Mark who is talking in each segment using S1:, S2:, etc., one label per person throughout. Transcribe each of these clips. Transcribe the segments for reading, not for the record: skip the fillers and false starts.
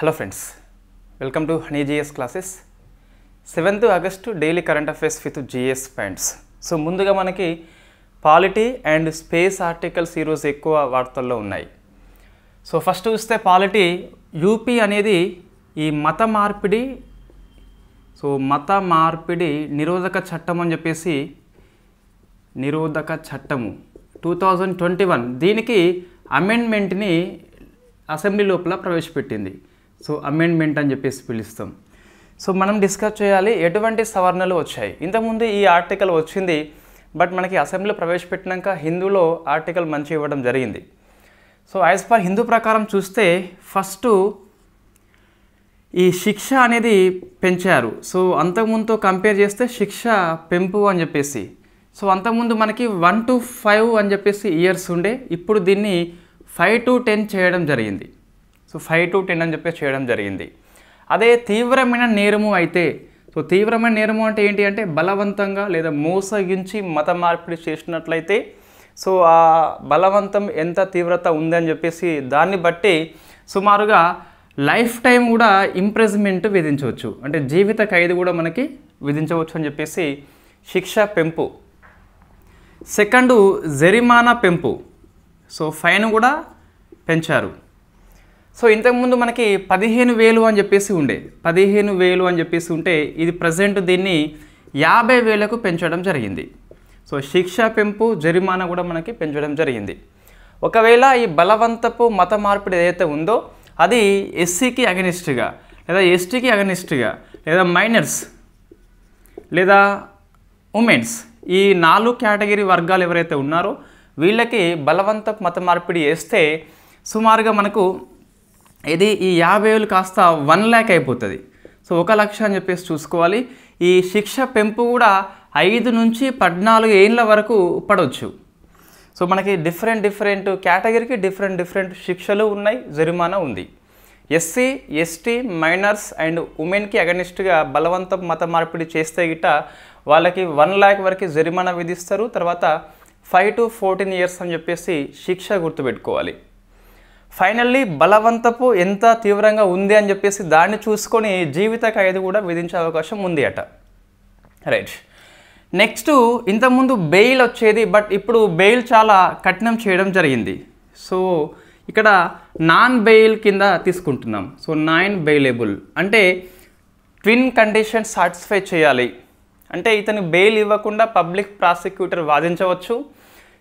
S1: Hello friends, welcome to Honey GS classes. 7th August daily current affairs with GS points. So ముందుగా మనకి polity and space articles ఈరోజు ఎక్కువ వార్తల్లో ఉన్నాయి. So first చూస్తే polity UP అనేది ఈ మత మార్పిడి నిరోధక చట్టం అని చెప్పేసి నిరోధక చట్టము 2021 దీనికి అమెండ్మెంట్ని అసెంబ్లీ లోపల ప్రవేశపెట్టింది. సో అమెండ్మెంట్ అని చెప్పేసి పిలుస్తాం. సో మనం డిస్కస్ చేయాలి ఎటువంటి సవరణలు వచ్చాయి. ఇంతకుముందు ఈ ఆర్టికల్ వచ్చింది, బట్ మనకి అసెంబ్లీలో ప్రవేశపెట్టినాక హిందూలో ఆర్టికల్ మంచి ఇవ్వడం జరిగింది. సో యాజ్ పర్ హిందూ ప్రకారం చూస్తే ఫస్ట్ ఈ శిక్ష అనేది పెంచారు. సో అంతకుముందుతో కంపేర్ చేస్తే శిక్ష పెంపు అని చెప్పేసి. సో అంతకుముందు మనకి 1 to 5 అని చెప్పేసి ఇయర్స్ ఉండే, ఇప్పుడు దీన్ని 5 to 10 చేయడం జరిగింది. సో 5 to 10 అని చెప్పేసి చేయడం జరిగింది. అదే తీవ్రమైన నేరము అయితే, సో తీవ్రమైన నేరము అంటే ఏంటి అంటే బలవంతంగా లేదా మోసగించి మత మార్పిడి చేసినట్లయితే సో ఆ బలవంతం ఎంత తీవ్రత ఉందని చెప్పేసి దాన్ని బట్టి సుమారుగా లైఫ్ టైం కూడా ఇంప్రిజన్మెంట్ విధించవచ్చు, అంటే జీవిత ఖైదు కూడా మనకి విధించవచ్చు అని చెప్పేసి శిక్ష పెంపు. సెకండు జరిమానా పెంపు, సో ఫైన్ కూడా పెంచారు. సో ఇంతకుముందు మనకి 15,000 అని చెప్పేసి ఉండే, 15,000 అని చెప్పేసి ఉంటే ఇది ప్రజెంట్ దీన్ని 50,000కు పెంచడం జరిగింది. సో శిక్ష పెంపు జరిమానా కూడా మనకి పెంచడం జరిగింది. ఒకవేళ ఈ బలవంతపు మత మార్పిడి ఏదైతే ఉందో అది ఎస్సీకి అగనిస్ట్గా లేదా ఎస్టీకి అగనిస్ట్గా లేదా మైనర్స్ లేదా ఉమెన్స్ ఈ 4 కేటగిరీ వర్గాలు ఎవరైతే ఉన్నారో వీళ్ళకి బలవంతపు మత మార్పిడి చేస్తే సుమారుగా మనకు ఇది ఈ 50,000 కాస్త 1 lakh అయిపోతుంది. సో 1 లక్ష అని చెప్పేసి చూసుకోవాలి. ఈ శిక్ష పెంపు కూడా 5 నుంచి 14 ఏళ్ళ వరకు పడవచ్చు. సో మనకి డిఫరెంట్ కేటగిరీకి డిఫరెంట్ శిక్షలు ఉన్నాయి, జరిమానా ఉంది. ఎస్సీ ఎస్టీ మైనర్స్ అండ్ ఉమెన్కి అగనిస్ట్గా బలవంతం మత మార్పిడి చేస్తే గిట్ట వాళ్ళకి 1 lakh వరకు జరిమానా విధిస్తారు. తర్వాత 5 to 14 years అని చెప్పేసి శిక్ష గుర్తుపెట్టుకోవాలి. ఫైనల్లీ బలవంతపు ఎంత తీవ్రంగా ఉంది అని చెప్పేసి దాన్ని చూసుకొని జీవిత ఖైదు కూడా విధించే అవకాశం ఉంది అట. రైట్, నెక్స్ట్ ఇంతకుముందు బెయిల్ వచ్చేది, బట్ ఇప్పుడు బెయిల్ చాలా కఠినం చేయడం జరిగింది. సో ఇక్కడ నాన్ బెయిల్ కింద తీసుకుంటున్నాం. సో నాన్ బెయిలబుల్ అంటే ట్విన్ కండిషన్ సాటిస్ఫై చేయాలి, అంటే ఇతను బెయిల్ ఇవ్వకుండా పబ్లిక్ ప్రాసిక్యూటర్ వాదించవచ్చు.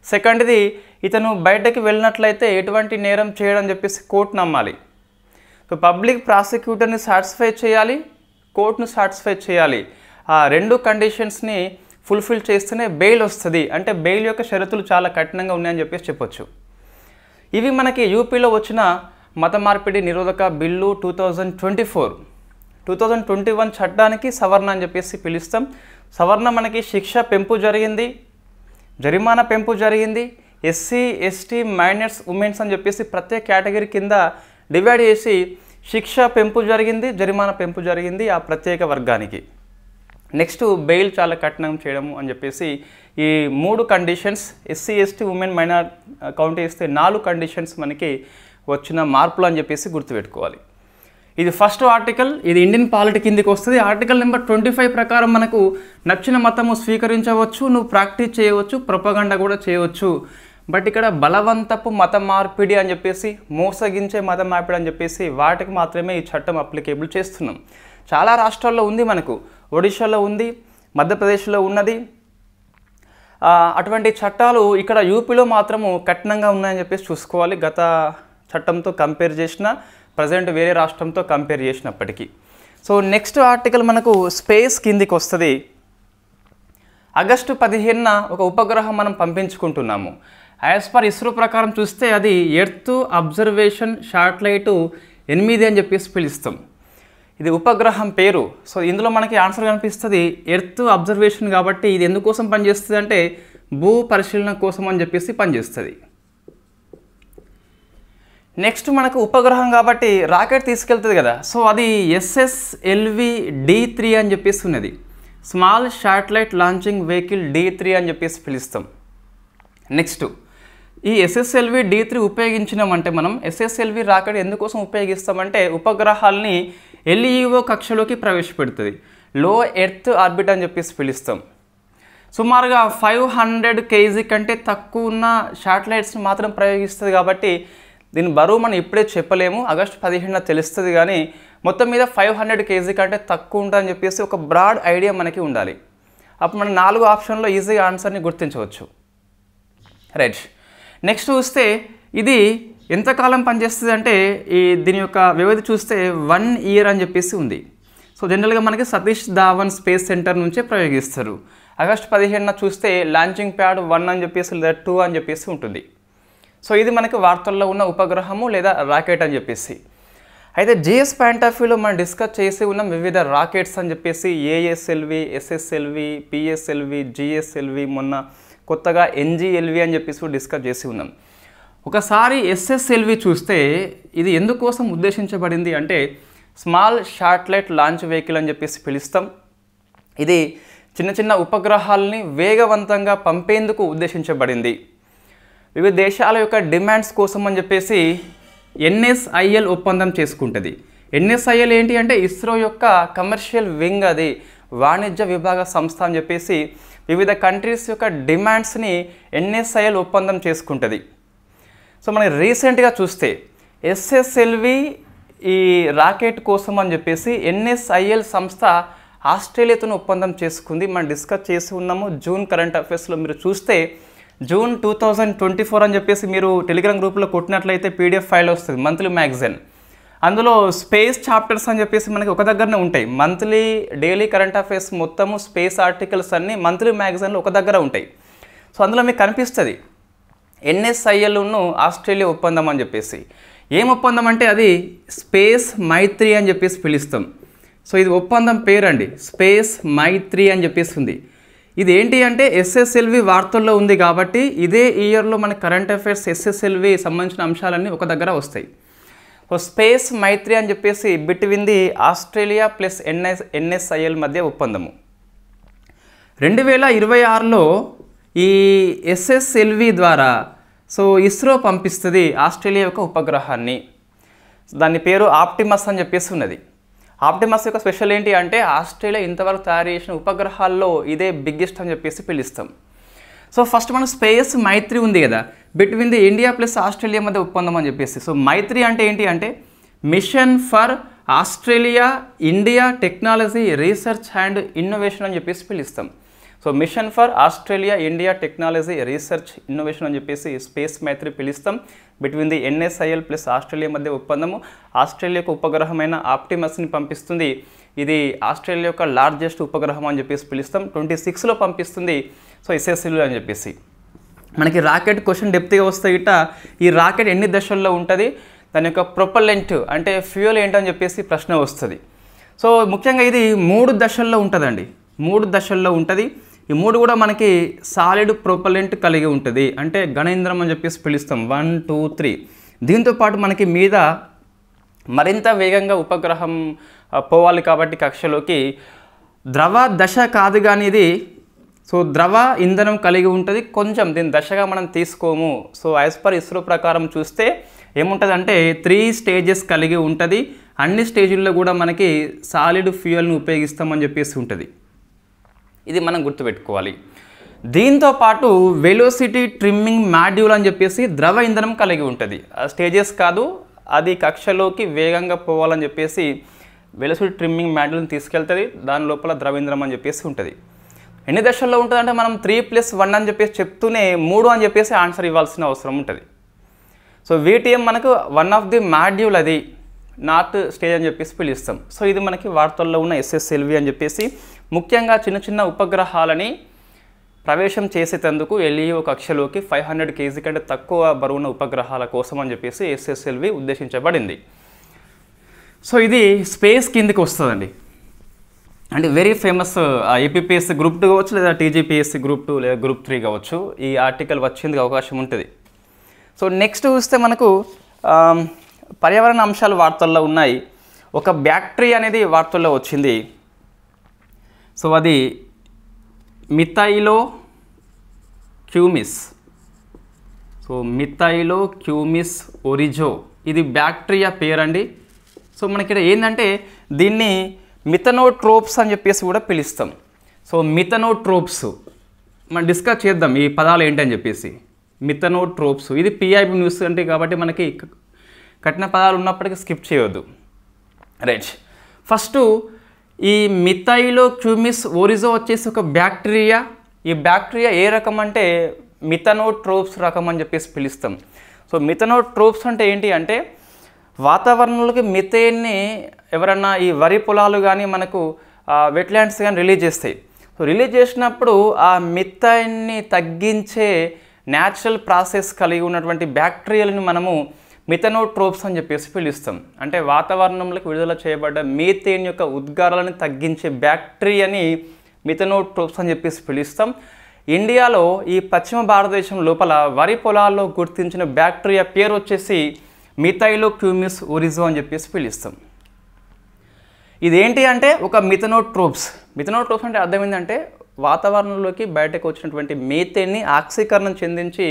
S1: సెకండ్ది ఇతను బయటకి వెళ్ళినట్లయితే ఎటువంటి నేరం చేయడం చెప్పేసి కోర్టు నమ్మాలి. సో పబ్లిక్ ప్రాసిక్యూటర్ని సాటిస్ఫై చేయాలి, కోర్టును సాటిస్ఫై చేయాలి. ఆ 2 కండిషన్స్ని ఫుల్ఫిల్ చేస్తేనే బెయిల్ వస్తుంది. అంటే బెయిల్ యొక్క షరతులు చాలా కఠినంగా ఉన్నాయని చెప్పేసి చెప్పొచ్చు. ఇవి మనకి యూపీలో వచ్చిన మత మార్పిడి నిరోధక బిల్లు 2024. 2021 చట్టానికి సవరణ అని చెప్పేసి పిలుస్తాం. సవరణ మనకి శిక్ష పెంపు జరిగింది, జరిమానా పెంపు జరిగింది. ఎస్సీ ఎస్టీ మైనర్స్ ఉమెన్స్ అని చెప్పేసి ప్రత్యేక కేటగిరీ కింద డివైడ్ చేసి శిక్ష పెంపు జరిగింది, జరిమానా పెంపు జరిగింది ఆ ప్రత్యేక వర్గానికి. నెక్స్ట్ బెయిల్ చాలా కఠినం చేయడము అని చెప్పేసి ఈ 3 conditions SC ST women minor count చేస్తే 4 కండిషన్స్ మనకి వచ్చిన మార్పులు అని చెప్పేసి గుర్తుపెట్టుకోవాలి. ఇది ఫస్ట్ ఆర్టికల్, ఇది ఇండియన్ పాలిటీ కిందికి వస్తుంది. ఆర్టికల్ నెంబర్ 25 ప్రకారం మనకు నచ్చిన మతము స్వీకరించవచ్చు, నువ్వు ప్రాక్టీస్ చేయవచ్చు, ప్రొపగండా కూడా చేయవచ్చు. బట్ ఇక్కడ బలవంతపు మత మార్పిడి అని చెప్పేసి మోసగించే మత మార్పిడి అని చెప్పేసి వాటికి మాత్రమే ఈ చట్టం అప్లికేబుల్ చేస్తున్నాం. చాలా రాష్ట్రాల్లో ఉంది, మనకు ఒడిశాలో ఉంది, మధ్యప్రదేశ్లో ఉన్నది. అటువంటి చట్టాలు ఇక్కడ యూపీలో మాత్రము కఠినంగా ఉన్నాయని చెప్పేసి చూసుకోవాలి. గత చట్టంతో కంపేర్ చేసిన ప్రజెంట్ వేరే రాష్ట్రంతో కంపేర్ చేసినప్పటికీ. సో నెక్స్ట్ ఆర్టికల్ మనకు స్పేస్ కిందికి వస్తుంది. ఆగస్టు 15న ఒక ఉపగ్రహం మనం పంపించుకుంటున్నాము. యాజ్ పర్ ఇస్రో ప్రకారం చూస్తే అది ఎర్త్ అబ్జర్వేషన్ శాటిలైట్ 8 అని చెప్పేసి పిలుస్తాం. ఇది ఉపగ్రహం పేరు. సో ఇందులో మనకి ఆన్సర్ కనిపిస్తుంది ఎర్త్ అబ్జర్వేషన్ కాబట్టి ఇది ఎందుకోసం పనిచేస్తుంది అంటే భూ పరిశీలన కోసం అని చెప్పేసి పనిచేస్తుంది. నెక్స్ట్ మనకు ఉపగ్రహం కాబట్టి రాకెట్ తీసుకెళ్తుంది కదా, సో అది SSLV-D3 అని చెప్పేసి ఉన్నది. Small satellite launching vehicle D3 అని చెప్పేసి పిలుస్తాం. నెక్స్ట్ ఈ SSLV D3 ఉపయోగించినామంటే మనం SSLV రాకెట్ ఎందుకోసం ఉపయోగిస్తామంటే ఉపగ్రహాలని LEO కక్షలోకి ప్రవేశపెడుతుంది. లో ఎర్త్ ఆర్బిట్ అని చెప్పేసి పిలుస్తాం. సుమారుగా 500 kg కంటే తక్కువ ఉన్న శాటిలైట్స్ని మాత్రం ప్రయోగిస్తుంది కాబట్టి దీని బరువు మనం ఇప్పుడే చెప్పలేము. ఆగస్టు 15న తెలుస్తుంది. కానీ మొత్తం మీద 500 kg కంటే తక్కువ ఉంటుందని చెప్పేసి ఒక బ్రాడ్ ఐడియా మనకి ఉండాలి. అప్పుడు మనం 4 ఆప్షన్లో ఈజీగా ఆన్సర్ని గుర్తించవచ్చు. రైట్, నెక్స్ట్ చూస్తే ఇది ఎంతకాలం పనిచేస్తుంది అంటే దీని యొక్క వ్యవధి చూస్తే 1 year అని చెప్పేసి ఉంది. సో జనరల్గా మనకి సతీష్ ధావన్ స్పేస్ సెంటర్ నుంచే ప్రయోగిస్తారు. ఆగస్టు 15న చూస్తే లాంచింగ్ ప్యాడ్ 1 అని చెప్పేసి లేదా 2 అని చెప్పేసి ఉంటుంది. సో ఇది మనకి వార్తల్లో ఉన్న ఉపగ్రహము లేదా రాకెట్ అని చెప్పేసి. అయితే జిఎస్ పాయింట్ ఆఫ్ వ్యూలో మనం డిస్కస్ చేసి ఉన్నాం వివిధ రాకెట్స్ అని చెప్పేసి ASLV, SSLV, PSLV, GSLV, మొన్న కొత్తగా NGLV అని చెప్పేసి డిస్కస్ చేసి ఉన్నాం. ఒకసారి SSLV చూస్తే ఇది ఎందుకోసం ఉద్దేశించబడింది అంటే స్మాల్ శాటిలైట్ లాంచ్ వెహికల్ అని చెప్పేసి పిలుస్తాం. ఇది చిన్న చిన్న ఉపగ్రహాలని వేగవంతంగా పంపేందుకు ఉద్దేశించబడింది. వివిధ దేశాల యొక్క డిమాండ్స్ కోసం అని చెప్పేసి NSIL ఒప్పందం చేసుకుంటుంది. NSIL ఏంటి అంటే ఇస్రో యొక్క కమర్షియల్ వింగ్, అది వాణిజ్య విభాగ సంస్థ అని చెప్పేసి వివిధ కంట్రీస్ యొక్క డిమాండ్స్ని NSIL ఒప్పందం చేసుకుంటుంది. సో మనకి రీసెంట్గా చూస్తే SSLV ఈ రాకెట్ కోసం అని చెప్పేసి NSIL సంస్థ ఆస్ట్రేలియాతో ఒప్పందం చేసుకుంది. మనం డిస్కస్ చేసి ఉన్నాము జూన్ కరెంట్ అఫైర్స్లో. మీరు చూస్తే జూన్ 2024 అని చెప్పేసి మీరు టెలిగ్రామ్ గ్రూప్లో కొట్టినట్లయితే PDF ఫైల్ వస్తుంది, మంత్లీ మ్యాగజైన్. అందులో స్పేస్ చాప్టర్స్ అని చెప్పేసి మనకి ఒక దగ్గరనే ఉంటాయి. మంత్లీ డైలీ కరెంట్ అఫైర్స్ మొత్తము స్పేస్ ఆర్టికల్స్ అన్నీ మంత్లీ మ్యాగజైన్లో ఒక దగ్గర ఉంటాయి. సో అందులో మీకు కనిపిస్తుంది NSILను ఆస్ట్రేలియా ఒప్పందం అని చెప్పేసి. ఏం ఒప్పందం అంటే అది స్పేస్ మైత్రి అని చెప్పేసి పిలుస్తాం. సో ఇది ఒప్పందం పేరండి, స్పేస్ మైత్రి అని చెప్పేసి ఉంది. ఇది ఏంటి అంటే SSLV వార్తల్లో ఉంది కాబట్టి ఇదే ఇయర్లో మన కరెంట్ అఫైర్స్ SSLV సంబంధించిన అంశాలన్నీ ఒక దగ్గర వస్తాయి. సో స్పేస్ మైత్రి అని చెప్పేసి between the Australia plus NSIL మధ్య ఒప్పందము. 2026లో ఈ SSLV ద్వారా సో ఇస్రో పంపిస్తుంది ఆస్ట్రేలియా యొక్క ఉపగ్రహాన్ని. దాని పేరు ఆప్టిమస్ అని చెప్పేసి ఉన్నది. ఆప్టిమస్ యొక్క స్పెషల్ ఏంటి అంటే ఆస్ట్రేలియా ఇంతవరకు తయారు చేసిన ఉపగ్రహాల్లో ఇదే బిగ్గెస్ట్ అని చెప్పేసి పిలుస్తాం. సో ఫస్ట్ మనం స్పేస్ మైత్రి ఉంది కదా, between the India plus Australia మధ్య ఒప్పందం అని చెప్పేసి. సో మైత్రి అంటే ఏంటి అంటే mission for Australia India technology research and innovation అని చెప్పేసి పిలుస్తాం. So mission for Australia India technology research innovation అని చెప్పేసి స్పేస్ మైత్రి పిలుస్తాం. Between the NSIL plus Australia మధ్య ఒప్పందము. ఆస్ట్రేలియాకు ఉపగ్రహమైన ఆప్టిమస్ని పంపిస్తుంది. ఇది ఆస్ట్రేలియా యొక్క లార్జెస్ట్ ఉపగ్రహం అని చెప్పేసి పిలుస్తాం. 26లో పంపిస్తుంది. సో SSLV అని చెప్పేసి మనకి రాకెట్ క్వశ్చన్ డెప్త్గా వస్తే గిట్ట ఈ రాకెట్ ఎన్ని దశల్లో ఉంటుంది, దాని యొక్క ప్రొపల్లెంట్ అంటే ఫ్యూయల్ ఏంటని చెప్పేసి ప్రశ్న వస్తుంది. సో ముఖ్యంగా ఇది 3 దశల్లో ఉంటుందండి, 3 దశల్లో ఉంటుంది. ఈ 3 కూడా మనకి సాలిడ్ ప్రొపల్లెంట్ కలిగి ఉంటుంది, అంటే గణేంద్రం అని చెప్పేసి పిలుస్తాం. 1, 2, 3. దీంతోపాటు మనకి మీద మరింత వేగంగా ఉపగ్రహం పోవాలి కాబట్టి కక్షలోకి ద్రవ దశ కాదు కానీ ఇది సో ద్రవ ఇంధనం కలిగి ఉంటుంది. కొంచెం దీని దశగా మనం తీసుకోము. సో యాజ్ పర్ ఇస్రో ప్రకారం చూస్తే ఏముంటుంది అంటే 3 స్టేజెస్ కలిగి ఉంటుంది. అన్ని స్టేజ్ల్లో కూడా మనకి సాలిడ్ ఫ్యూయల్ని ఉపయోగిస్తామని చెప్పేసి ఉంటుంది. ఇది మనం గుర్తుపెట్టుకోవాలి. దీంతో పాటు వెలోసిటీ ట్రిమ్మింగ్ మాడ్యూల్ అని చెప్పేసి ద్రవ ఇంధనం కలిగి ఉంటుంది. స్టేజెస్ కాదు, అది కక్షలోకి వేగంగా పోవాలని చెప్పేసి వెలోసిటీ ట్రిమ్మింగ్ మాడ్యూల్ని తీసుకెళ్తుంది. దాని లోపల ద్రవ ఇంధనం అని చెప్పేసి ఉంటుంది. ఎన్ని దశల్లో ఉంటుందంటే మనం 3+1 అని చెప్పేసి చెప్తూనే 3 అని చెప్పేసి ఆన్సర్ ఇవ్వాల్సిన అవసరం ఉంటుంది. సో VTM మనకు వన్ ఆఫ్ ది మాడ్యూల్, అది నార్త్ స్టేజ్ అని చెప్పేసి పిలుస్తాం. సో ఇది మనకి వార్తల్లో ఉన్న SSLV అని చెప్పేసి ముఖ్యంగా చిన్న చిన్న ఉపగ్రహాలని ప్రవేశం చేసేందుకు LEO కక్షలోకి 500 kg కంటే తక్కువ బరువున్న ఉపగ్రహాల కోసం అని చెప్పేసి SSLV ఉద్దేశించబడింది. సో ఇది స్పేస్ కిందకి వస్తుందండి. అంటే వెరీ ఫేమస్ APPS గ్రూప్ 2 కావచ్చు, లేదా TGPSC గ్రూప్ 2 లేదా గ్రూప్ 3 కావచ్చు. ఈ ఆర్టికల్ వచ్చేందుకు అవకాశం ఉంటుంది. సో నెక్స్ట్ చూస్తే మనకు పర్యావరణ అంశాలు వార్తల్లో ఉన్నాయి. ఒక బ్యాక్టీరియా అనేది వార్తల్లో వచ్చింది. సో అది మిథైలో క్యూమిస్. సో సో మిథైలోక్యూమిస్ ఒరిజో ఇది బ్యాక్టీరియా పేరండి. సో మనకి ఇక్కడ ఏంటంటే దీన్ని మిథనోట్రోప్స్ అని చెప్పేసి కూడా పిలుస్తాం. సో మిథనోట్రోప్స్ మనం డిస్కస్ చేద్దాం ఈ పదాలు ఏంటని చెప్పేసి. మిథనోట్రోప్స్ ఇది పిఐబి న్యూస్ అంటే కాబట్టి మనకి కఠిన పదాలు ఉన్నప్పటికీ స్కిప్ చేయవద్దు. రైట్, ఫస్ట్ ఈ మిథైలోక్యూమిస్ ఒరిజో వచ్చేసి ఒక బ్యాక్టీరియా. ఈ బ్యాక్టీరియా ఏ రకం అంటే మిథనోట్రోప్స్ రకం అని చెప్పేసి పిలుస్తాం. సో మిథనోట్రోప్స్ అంటే ఏంటి అంటే వాతావరణంలోకి మిథేన్ని ఎవరన్నా ఈ వరి పొలాలు కానీ మనకు వెట్లాండ్స్ కానీ రిలీజ్ చేస్తాయి. సో రిలీజ్ చేసినప్పుడు ఆ మిథైన్ని తగ్గించే న్యాచురల్ ప్రాసెస్ కలిగి ఉన్నటువంటి బ్యాక్టీరియాలను మనము మిథనోట్రోప్స్ అని చెప్పేసి పిలుస్తాం. అంటే వాతావరణంలోకి విడుదల చేయబడ్డ మీథేన్ యొక్క ఉద్గారాలను తగ్గించే బ్యాక్టీరియాని మిథనోట్రోప్స్ అని చెప్పేసి పిలుస్తాం. ఇండియాలో ఈ పశ్చిమ భారతదేశం లోపల వరి పొలాల్లో గుర్తించిన బ్యాక్టీరియా పేరు వచ్చేసి మిథైలోక్యూమిస్ ఒరిజో అని చెప్పేసి పిలుస్తాం. ఇదేంటి అంటే ఒక మిథనోట్రోప్స్. మిథనోట్రోప్స్ అంటే అర్థం ఏంటంటే వాతావరణంలోకి బయటకు వచ్చినటువంటి మీథేన్ని ఆక్సీకరణం చెందించి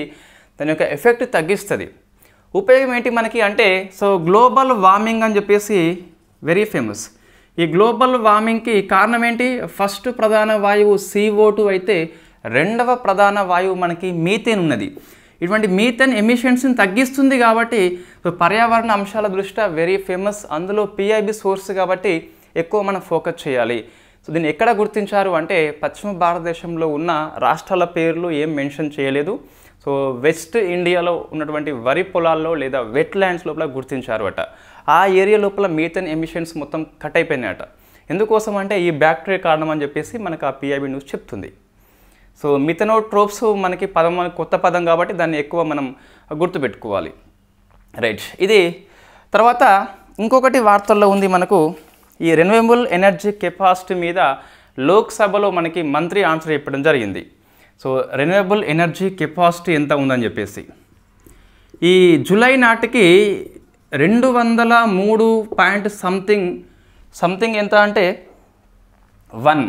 S1: దాని యొక్క ఎఫెక్ట్ తగ్గిస్తుంది. ఉపయోగం ఏంటి మనకి అంటే సో గ్లోబల్ వార్మింగ్ అని చెప్పేసి వెరీ ఫేమస్. ఈ గ్లోబల్ వార్మింగ్కి కారణం ఏంటి? ఫస్ట్ ప్రధాన వాయువు CO2 అయితే రెండవ ప్రధాన వాయువు మనకి మీథేన్ ఉన్నది. ఇటువంటి మీథేన్ ఎమిషన్స్ని తగ్గిస్తుంది కాబట్టి పర్యావరణ అంశాల దృష్ట్యా వెరీ ఫేమస్. అందులో పిఐబి సోర్స్ కాబట్టి ఎక్కువ మనం ఫోకస్ చేయాలి. సో దీన్ని ఎక్కడ గుర్తించారు అంటే పశ్చిమ భారతదేశంలో ఉన్న రాష్ట్రాల పేర్లు ఏం మెన్షన్ చేయలేదు. సో వెస్ట్ ఇండియాలో ఉన్నటువంటి వరి పొలాల్లో లేదా వెట్లాండ్స్ లోపల గుర్తించారు అట. ఆ ఏరియా లోపల మీథేన్ ఎమిషన్స్ మొత్తం కట్ అయిపోయినాయట. ఎందుకోసం అంటే ఈ బ్యాక్టీరియా కారణం అని చెప్పేసి మనకు ఆ పిఐబి న్యూస్ చెప్తుంది. సో మిథనోట్రోప్స్ మనకి పదం కొత్త పదం కాబట్టి దాన్ని ఎక్కువ మనం గుర్తుపెట్టుకోవాలి. రైట్, ఇది తర్వాత ఇంకొకటి వార్తల్లో ఉంది మనకు ఈ రెన్యూవబుల్ ఎనర్జీ కెపాసిటీ మీద లోక్సభలో మనకి మంత్రి ఆన్సర్ చెప్పడం జరిగింది. సో రెన్యూవబుల్ ఎనర్జీ కెపాసిటీ ఎంత ఉందని చెప్పేసి ఈ జూలై నాటికి 203 సంథింగ్ ఎంత అంటే 1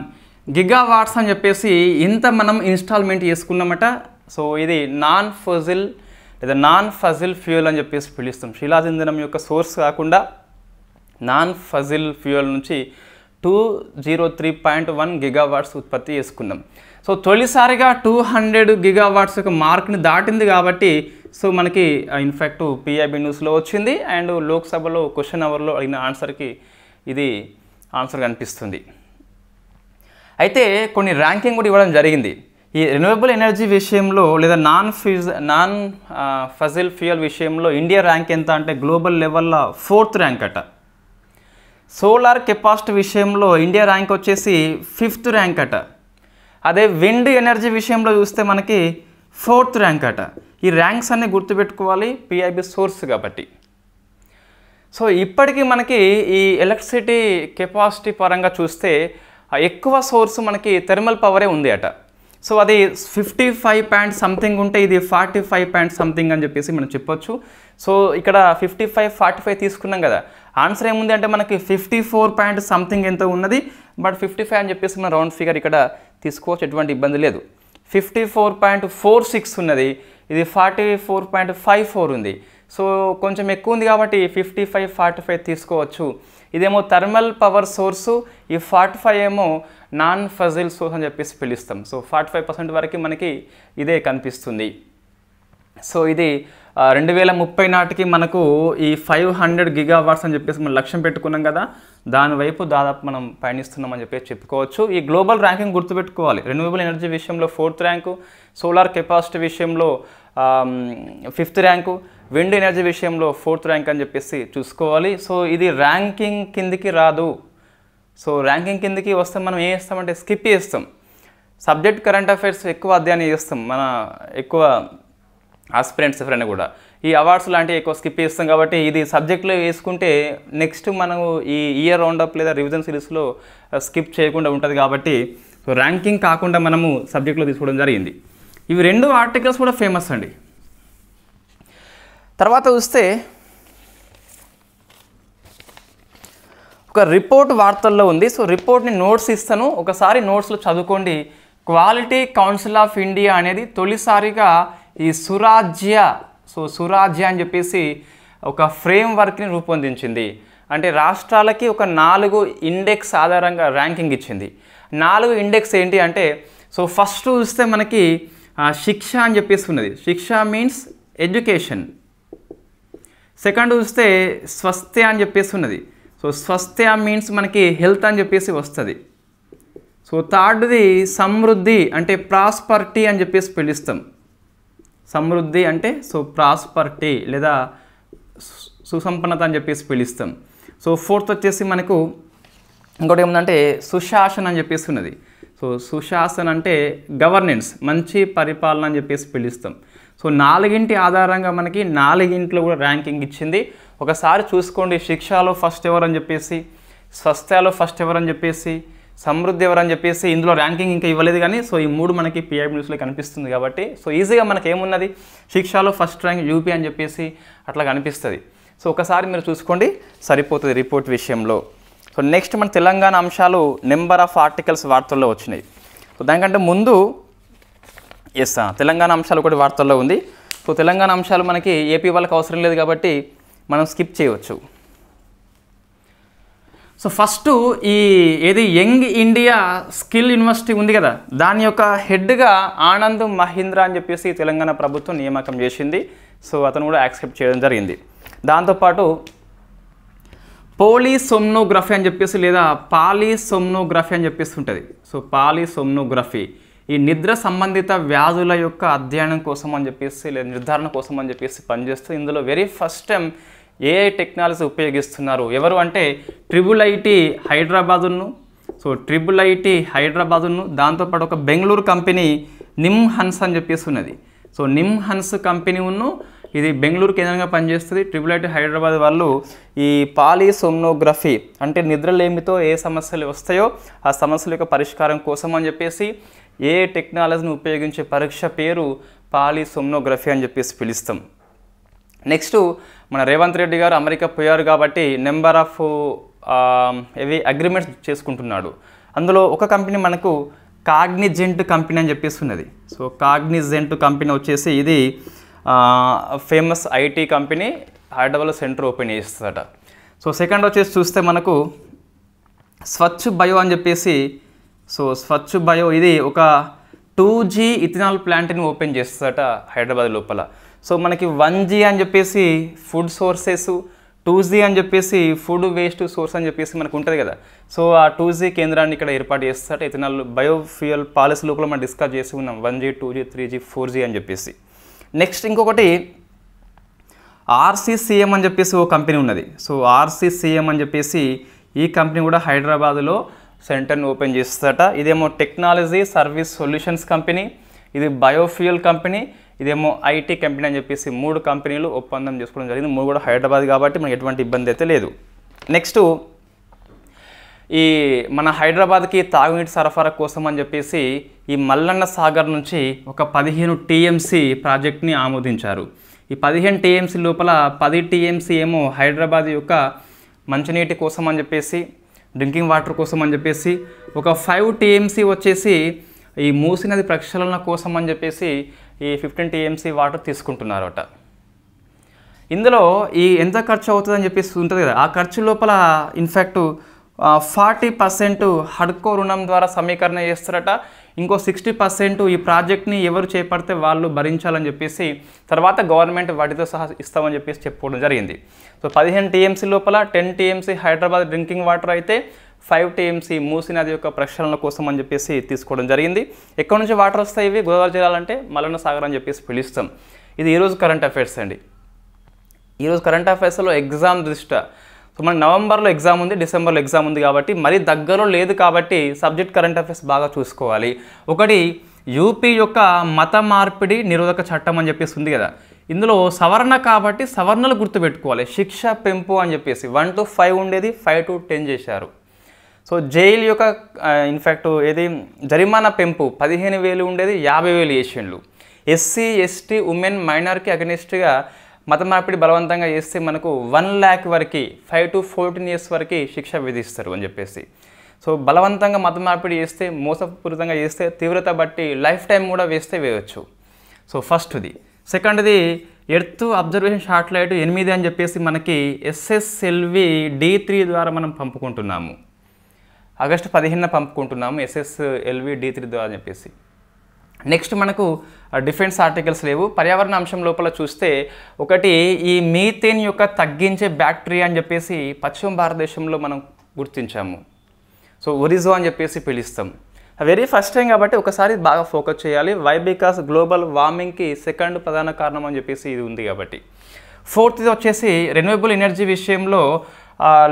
S1: గిగావాట్స్ అని చెప్పేసి ఇంత మనం ఇన్స్టాల్మెంట్ చేసుకున్నామట. సో ఇది నాన్ ఫజిల్ లేదా నాన్ ఫజిల్ ఫ్యూయల్ అని చెప్పేసి పిలుస్తాం. శిలాజ ఇంధనం యొక్క సోర్స్ కాకుండా నాన్ ఫజిల్ ఫ్యూయల్ నుంచి 203.1 గిగావాట్స్ ఉత్పత్తి చేసుకున్నాం. సో తొలిసారిగా 200 గిగావాట్స్ యొక్క మార్క్ని దాటింది కాబట్టి సో మనకి ఇన్ఫ్యాక్ట్ పిఐబి న్యూస్లో వచ్చింది అండ్ లోక్సభలో క్వశ్చన్ అవర్లో అడిగిన ఆన్సర్కి ఇది ఆన్సర్ కనిపిస్తుంది. అయితే కొన్ని ర్యాంకింగ్ కూడా ఇవ్వడం జరిగింది. ఈ రెన్యూవబుల్ ఎనర్జీ విషయంలో లేదా నాన్ ఫజిల్ ఫ్యూయల్ విషయంలో ఇండియా ర్యాంక్ ఎంత అంటే గ్లోబల్ లెవెల్లో 4th ర్యాంక్ అట. సోలార్ కెపాసిటీ విషయంలో ఇండియా ర్యాంక్ వచ్చేసి 5th ర్యాంక్ అట. అదే విండ్ ఎనర్జీ విషయంలో చూస్తే మనకి 4th ర్యాంక్ అట. ఈ ర్యాంక్స్ అన్నీ గుర్తుపెట్టుకోవాలి పిఐబి సోర్స్ కాబట్టి. సో ఇప్పటికీ మనకి ఈ ఎలక్ట్రిసిటీ కెపాసిటీ పరంగా చూస్తే ఎక్కువ సోర్స్ మనకి థెర్మల్ పవరే ఉంది అట. సో అది 55 ఉంటే ఇది 45 అని చెప్పేసి మనం చెప్పొచ్చు. సో ఇక్కడ 55-45 తీసుకున్నాం కదా, ఆన్సర్ ఏముంది అంటే మనకి 54 ఎంతో ఉన్నది. బట్ 55 అని చెప్పేసి మన రౌండ్ ఫిగర్ ఇక్కడ తీసుకోవచ్చు, ఎటువంటి ఇబ్బంది లేదు. 54.46 ఉన్నది, ఇది 44.54 ఉంది. సో కొంచెం ఎక్కువ ఉంది కాబట్టి 55-45 తీసుకోవచ్చు. ఇదేమో థర్మల్ పవర్ సోర్సు, ఈ 45 ఏమో నాన్ ఫజిల్ సోర్స్ అని చెప్పేసి పిలుస్తాం. సో 45% వరకు మనకి ఇదే కనిపిస్తుంది. సో ఇది 2030 నాటికి మనకు ఈ 500 గిగావాట్స్ అని చెప్పేసి మనం లక్ష్యం పెట్టుకున్నాం కదా, దాని వైపు దాదాపు మనం పయనిస్తున్నామని చెప్పేసి చెప్పుకోవచ్చు. ఈ గ్లోబల్ ర్యాంకింగ్ గుర్తుపెట్టుకోవాలి. రెన్యూవబుల్ ఎనర్జీ విషయంలో 4th ర్యాంకు, సోలార్ కెపాసిటీ విషయంలో 5th ర్యాంకు, విండ్ ఎనర్జీ విషయంలో 4th ర్యాంక్ అని చెప్పేసి చూసుకోవాలి. సో ఇది ర్యాంకింగ్ కిందికి రాదు. సో ర్యాంకింగ్ కిందికి వస్తే మనం ఏం చేస్తామంటే స్కిప్ చేస్తాం. సబ్జెక్ట్ కరెంట్ అఫైర్స్ ఎక్కువ అధ్యయనం చేస్తాం, మన ఎక్కువ ఆస్పిరెంట్స్ ఎవరైనా కూడా ఈ అవార్డ్స్ లాంటివి ఎక్కువ స్కిప్ చేస్తాం. కాబట్టి ఇది సబ్జెక్ట్లో వేసుకుంటే నెక్స్ట్ మనము ఈ ఇయర్ రౌండప్ లేదా రివిజన్ సిరీస్లో స్కిప్ చేయకుండా ఉంటుంది. కాబట్టి సో ర్యాంకింగ్ కాకుండా మనము సబ్జెక్ట్లో తీసుకోవడం జరిగింది. ఇవి 2 ఆర్టికల్స్ కూడా ఫేమస్ అండి. తర్వాత చూస్తే ఒక రిపోర్ట్ వార్తల్లో ఉంది. సో రిపోర్ట్ని నోట్స్ ఇస్తాను, ఒకసారి నోట్స్లో చదువుకోండి. క్వాలిటీ కౌన్సిల్ ఆఫ్ ఇండియా అనేది తొలిసారిగా ఈ సురాజ్య సురాజ్య అని చెప్పేసి ఒక ఫ్రేమ్వర్క్ని రూపొందించింది. అంటే రాష్ట్రాలకి ఒక 4 ఇండెక్స్ ఆధారంగా ర్యాంకింగ్ ఇచ్చింది. 4 ఇండెక్స్ ఏంటి అంటే ఫస్ట్ చూస్తే మనకి శిక్ష అని చెప్పేసి ఉన్నది. శిక్ష మీన్స్ ఎడ్యుకేషన్. సెకండ్ చూస్తే స్వస్థ్య అని చెప్పేసి ఉన్నది. స్వస్థ్య మీన్స్ మనకి హెల్త్ అని చెప్పేసి వస్తుంది. థర్డ్ది సమృద్ధి అంటే ప్రాస్పర్టీ అని చెప్పేసి పిలుస్తాం. సమృద్ధి అంటే ప్రాస్పర్టీ లేదా సుసంపన్నత అని చెప్పేసి పిలుస్తాం. ఫోర్త్ వచ్చేసి మనకు ఇంకోటి ఏముందంటే సుశాసన అని చెప్పేసి ఉన్నది. సుశాసన అంటే గవర్నెన్స్, మంచి పరిపాలన అని చెప్పేసి పిలుస్తాం. 4 ఆధారంగా మనకి 4 కూడా ర్యాంకింగ్ ఇచ్చింది. ఒకసారి చూసుకోండి, శిక్షలో ఫస్ట్ ఎవరని చెప్పేసి, స్వస్థ్యాలో ఫస్ట్ ఎవరని చెప్పేసి, సమృద్ధి ఎవరని చెప్పేసి ఇందులో ర్యాంకింగ్ ఇంకా ఇవ్వలేదు కానీ ఈ 3 మనకి పిఐబి న్యూస్లో కనిపిస్తుంది కాబట్టి ఈజీగా మనకి ఏమున్నది, శిక్షలో ఫస్ట్ ర్యాంక్ యూపీ అని చెప్పేసి అట్లా కనిపిస్తుంది. ఒకసారి మీరు చూసుకోండి సరిపోతుంది రిపోర్ట్ విషయంలో. నెక్స్ట్ మన తెలంగాణ అంశాలు నెంబర్ ఆఫ్ ఆర్టికల్స్ వార్తల్లో వచ్చినాయి. దానికంటే ముందు తెలంగాణ అంశాలు ఒకటి వార్తల్లో ఉంది. తెలంగాణ అంశాలు మనకి ఏపీ వాళ్ళకి అవసరం లేదు కాబట్టి మనం స్కిప్ చేయవచ్చు. ఫస్ట్ ఏది యంగ్ ఇండియా స్కిల్ యూనివర్సిటీ ఉంది కదా, దాని యొక్క హెడ్గా ఆనంద్ మహీంద్ర అని చెప్పేసి తెలంగాణ ప్రభుత్వం నియామకం చేసింది. అతను కూడా యాక్సెప్ట్ చేయడం జరిగింది. దాంతోపాటు పోలీసోమ్నోగ్రఫీ అని చెప్పేసి లేదా పాలీసోమ్నోగ్రఫీ అని చెప్పేసి ఉంటుంది. పాలీసోమ్నోగ్రఫీ ఈ నిద్ర సంబంధిత వ్యాధుల యొక్క అధ్యయనం కోసం అని చెప్పేసి లేదా నిర్ధారణ కోసం అని చెప్పేసి పనిచేస్తూ ఇందులో very first time AI technology ఉపయోగిస్తున్నారు. ఎవరు అంటే IIIT హైదరాబాదును. IIIT హైదరాబాదును దాంతోపాటు ఒక బెంగళూరు కంపెనీ నిమ్హన్స్ అని చెప్పేసి ఉన్నది. నిమ్హన్స్ కంపెనీ ఉన్ను ఇది బెంగళూరు కేంద్రంగా పనిచేస్తుంది. IIIT హైదరాబాద్ వాళ్ళు ఈ పాలీసోమ్నోగ్రఫీ అంటే నిద్రలేమితో ఏ సమస్యలు వస్తాయో ఆ సమస్యల యొక్క పరిష్కారం కోసం అని చెప్పేసి ఏ టెక్నాలజీని ఉపయోగించే పరీక్ష పేరు పాలీసోమ్నోగ్రఫీ అని చెప్పేసి పిలుస్తాం. నెక్స్ట్ మన రేవంత్ రెడ్డి గారు అమెరికా పోయారు కాబట్టి నెంబర్ ఆఫ్ అగ్రిమెంట్స్ చేసుకుంటున్నాడు. అందులో ఒక కంపెనీ మనకు కాగ్నిజెంట్ కంపెనీ అని చెప్పేసి ఉన్నది. కాగ్నిజెంట్ కంపెనీ వచ్చేసి ఇది ఫేమస్ ఐటీ కంపెనీ, హైదరాబాద్లో సెంటర్ ఓపెన్ చేస్తుందట. సెకండ్ వచ్చేసి చూస్తే మనకు స్వచ్ఛ బయో అని చెప్పేసి స్వచ్ఛ బయో ఇది ఒక 2G ఇథనాల్ ప్లాంట్ని ఓపెన్ చేస్తుందట హైదరాబాద్ లోపల. మనకి 1G అని చెప్పేసి ఫుడ్ సోర్సెస్, 2G అని చెప్పేసి ఫుడ్ వేస్ట్ సోర్స్ అని చెప్పేసి మనకు ఉంటుంది కదా. ఆ 2G కేంద్రాన్ని ఇక్కడ ఏర్పాటు చేస్తారట. ఇథనాల్ బయోఫ్యూయల్ పాలసీ లోపల మనం డిస్కస్ చేసి ఉన్నాం 1G, 2G, 3G, 4G అని చెప్పేసి. నెక్స్ట్ ఇంకొకటి RCCM అని చెప్పేసి ఓ కంపెనీ ఉన్నది. RCCM అని చెప్పేసి ఈ కంపెనీ కూడా హైదరాబాద్లో సెంటర్ని ఓపెన్ చేస్తుందట. ఇదేమో టెక్నాలజీ సర్వీస్ సొల్యూషన్స్ కంపెనీ, ఇది బయోఫ్యూయల్ కంపెనీ, ఇదేమో ఐటీ కంపెనీ అని చెప్పేసి 3 కంపెనీలు ఒప్పందం చేసుకోవడం జరిగింది. 3 కూడా హైదరాబాద్ కాబట్టి మనకి ఎటువంటి ఇబ్బంది అయితే లేదు. నెక్స్ట్ ఈ మన హైదరాబాద్కి తాగునీటి సరఫరా కోసం అని చెప్పేసి ఈ మల్లన్న సాగర్ నుంచి ఒక 15 TMC ప్రాజెక్ట్ని ఆమోదించారు. ఈ 15 TMC లోపల 10 TMC ఏమో హైదరాబాద్ యొక్క మంచినీటి కోసం అని చెప్పేసి, డ్రింకింగ్ వాటర్ కోసం అని చెప్పేసి, ఒక 5 TMC వచ్చేసి ఈ మూసీ నది ప్రక్షాళన కోసం అని చెప్పేసి ఈ 15 TMC వాటర్ తీసుకుంటున్నారట. ఇందులో ఈ ఎంత ఖర్చు అవుతుందని చెప్పేసి ఉంటుంది కదా, ఆ ఖర్చు లోపల ఇన్ఫ్యాక్ట్ 40% హడ్కో రుణం ద్వారా సమీకరణ చేస్తారట. ఇంకో 60% ఈ ప్రాజెక్ట్ని ఎవరు చేపడితే వాళ్ళు భరించాలని చెప్పేసి తర్వాత గవర్నమెంట్ వాటితో సహా ఇస్తామని చెప్పేసి చెప్పుకోవడం జరిగింది. 15 TMC లోపల 10 TMC హైదరాబాద్ డ్రింకింగ్ వాటర్ అయితే 5 TMC మూసీ నది యొక్క ప్రక్షాళన కోసం అని చెప్పేసి తీసుకోవడం జరిగింది. ఎక్కడి నుంచి వాటర్ వస్తాయి ఇవి గోదావరి జిల్లాలంటే మల్లన్న సాగర్ అని చెప్పేసి పిలుస్తాం. ఇది ఈరోజు కరెంట్ అఫైర్స్ అండి. ఈరోజు కరెంట్ అఫైర్స్లో ఎగ్జామ్ దృష్ట్యా మన నవంబర్లో ఎగ్జామ్ ఉంది, డిసెంబర్లో ఎగ్జామ్ ఉంది కాబట్టి మరీ దగ్గరలో లేదు కాబట్టి సబ్జెక్ట్ కరెంట్ అఫైర్స్ బాగా చూసుకోవాలి. ఒకటి యూపీ యొక్క మత మార్పిడి నిరోధక చట్టం అని చెప్పేసి ఉంది కదా, ఇందులో సవర్ణ కాబట్టి సవర్ణలు గుర్తుపెట్టుకోవాలి. శిక్ష పెంపు అని చెప్పేసి 1 to 5 ఉండేది 5 to 10 చేశారు. జైలు యొక్క ఇన్ఫ్యాక్ట్ ఏది జరిమానా పెంపు 15,000 ఉండేది 50,000 చేసిండ్లు. SC, ST, ఉమెన్, మైనార్కి అగెనిస్ట్గా మత మార్పిడి బలవంతంగా చేస్తే మనకు 1 lakh వరకు 5 to 14 years వరకు శిక్ష విధిస్తారు అని చెప్పేసి. బలవంతంగా మత మార్పిడి చేస్తే, మోసపూరితంగా చేస్తే తీవ్రత బట్టి లైఫ్ టైం కూడా వేయవచ్చు. సో ఫస్ట్ది. సెకండ్ది ఎర్త్ అబ్జర్వేషన్ శాటిలైట్ 8 అని చెప్పేసి మనకి SSLV D3 ద్వారా మనం పంపుకుంటున్నాము. ఆగస్టు 15న పంపుకుంటున్నాము SSLV D3 ద్వారా అని చెప్పేసి. నెక్స్ట్ మనకు డిఫెన్స్ ఆర్టికల్స్ లేవు. పర్యావరణ అంశం లోపల చూస్తే ఒకటి ఈ మీథేన్ యొక్క తగ్గించే బ్యాక్టీరియా అని చెప్పేసి పశ్చిమ భారతదేశంలో మనం గుర్తించాము. సో ఒరిజో అని చెప్పేసి పిలుస్తాం. వెరీ ఫస్ట్ టైం కాబట్టి ఒకసారి బాగా ఫోకస్ చేయాలి. వై బికాస్ గ్లోబల్ వార్మింగ్కి సెకండ్ ప్రధాన కారణం అని చెప్పేసి ఇది ఉంది కాబట్టి. ఫోర్త్ది వచ్చేసి రెన్యూవబుల్ ఎనర్జీ విషయంలో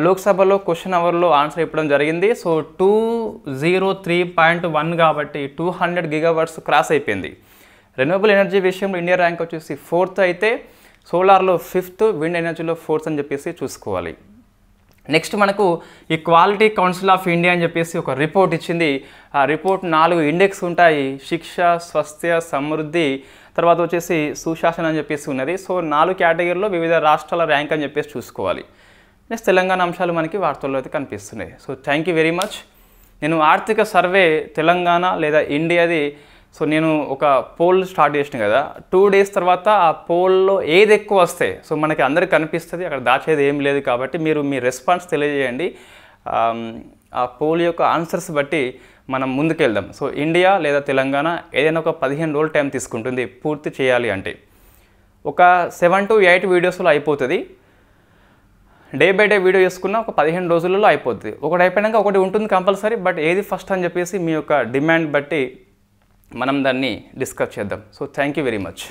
S1: లోక్సభలో క్వశ్చన్ అవర్లో ఆన్సర్ ఇవ్వడం జరిగింది. సో 203.1 కాబట్టి 200 GW క్రాస్ అయిపోయింది. రెన్యూవబుల్ ఎనర్జీ విషయంలో ఇండియా ర్యాంక్ వచ్చేసి 4th అయితే సోలార్లో 5th, విండ్ ఎనర్జీలో 4th అని చెప్పేసి చూసుకోవాలి. నెక్స్ట్ మనకు ఈ క్వాలిటీ కౌన్సిల్ ఆఫ్ ఇండియా అని చెప్పేసి ఒక రిపోర్ట్ ఇచ్చింది. ఆ రిపోర్ట్ 4 ఇండెక్స్ ఉంటాయి. శిక్ష, స్వాస్థ్య, సమృద్ధి, తర్వాత వచ్చేసి సుశాసన అని చెప్పేసి ఉన్నది. సో 4 కేటగిరీలో వివిధ రాష్ట్రాల ర్యాంక్ అని చెప్పేసి చూసుకోవాలి. నెక్స్ట్ తెలంగాణ అంశాలు మనకి వార్తల్లో అయితే కనిపిస్తున్నాయి. So thank you very much. నేను ఆర్థిక సర్వే తెలంగాణ లేదా ఇండియాది సో నేను ఒక పోల్ స్టార్ట్ చేసిన కదా, 2 days తర్వాత ఆ పోల్లో ఏది ఎక్కువ వస్తాయి సో మనకి అందరికి కనిపిస్తుంది. అక్కడ దాచేది ఏం లేదు కాబట్టి మీరు మీ రెస్పాన్స్ తెలియజేయండి. ఆ పోల్ యొక్క ఆన్సర్స్ బట్టి మనం ముందుకెళ్దాం. సో ఇండియా లేదా తెలంగాణ ఏదైనా ఒక 15 రోజులు టైం తీసుకుంటుంది పూర్తి చేయాలి అంటే. ఒక 7 to 8 వీడియోస్లో అయిపోతుంది. డే బై డే వీడియో చేసుకున్న ఒక 15 రోజులలో అయిపోతుంది. ఒకటి అయిపోయాక ఒకటి ఉంటుంది కంపల్సరీ. బట్ ఏది ఫస్ట్ అని చెప్పేసి మీ యొక్క డిమాండ్ బట్టి మనం దాన్ని డిస్కస్ చేద్దాం. So thank you very much.